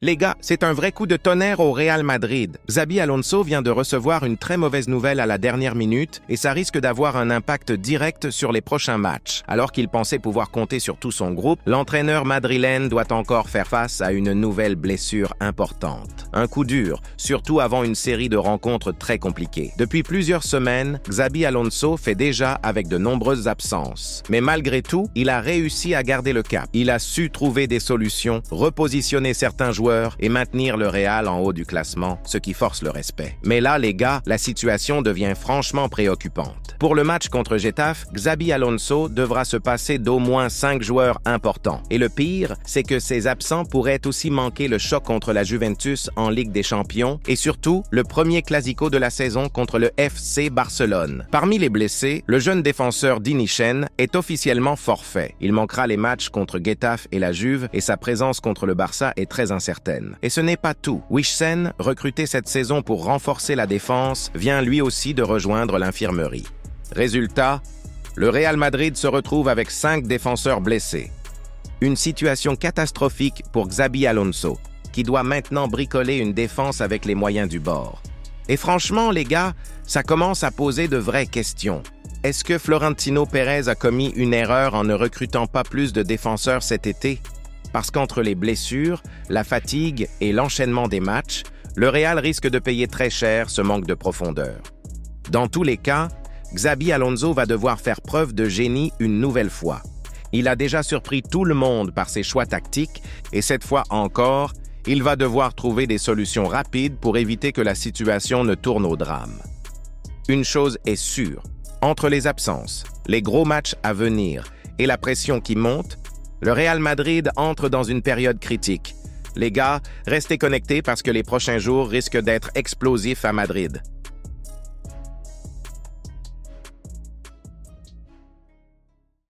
Les gars, c'est un vrai coup de tonnerre au Real Madrid. Xabi Alonso vient de recevoir une très mauvaise nouvelle à la dernière minute et ça risque d'avoir un impact direct sur les prochains matchs. Alors qu'il pensait pouvoir compter sur tout son groupe, l'entraîneur madrilène doit encore faire face à une nouvelle blessure importante. Un coup dur, surtout avant une série de rencontres très compliquées. Depuis plusieurs semaines, Xabi Alonso fait déjà avec de nombreuses absences. Mais malgré tout, il a réussi à garder le cap. Il a su trouver des solutions, repositionner certains joueurs et maintenir le Real en haut du classement, ce qui force le respect. Mais là, les gars, la situation devient franchement préoccupante. Pour le match contre Getafe, Xabi Alonso devra se passer d'au moins 5 joueurs importants. Et le pire, c'est que ces absents pourraient aussi manquer le choc contre la Juventus en Ligue des Champions et surtout le premier classico de la saison contre le FC Barcelone. Parmi les blessés, le jeune défenseur Dinichen est officiellement forfait. Il manquera les matchs contre Getafe et la Juve et sa présence contre le Barça est très incertaine. Et ce n'est pas tout. Wijsen, recruté cette saison pour renforcer la défense, vient lui aussi de rejoindre l'infirmerie. Résultat, le Real Madrid se retrouve avec 5 défenseurs blessés. Une situation catastrophique pour Xabi Alonso, qui doit maintenant bricoler une défense avec les moyens du bord. Et franchement, les gars, ça commence à poser de vraies questions. Est-ce que Florentino Pérez a commis une erreur en ne recrutant pas plus de défenseurs cet été? Parce qu'entre les blessures, la fatigue et l'enchaînement des matchs, le Real risque de payer très cher ce manque de profondeur. Dans tous les cas, Xabi Alonso va devoir faire preuve de génie une nouvelle fois. Il a déjà surpris tout le monde par ses choix tactiques et cette fois encore, il va devoir trouver des solutions rapides pour éviter que la situation ne tourne au drame. Une chose est sûre, entre les absences, les gros matchs à venir et la pression qui monte, le Real Madrid entre dans une période critique. Les gars, restez connectés parce que les prochains jours risquent d'être explosifs à Madrid.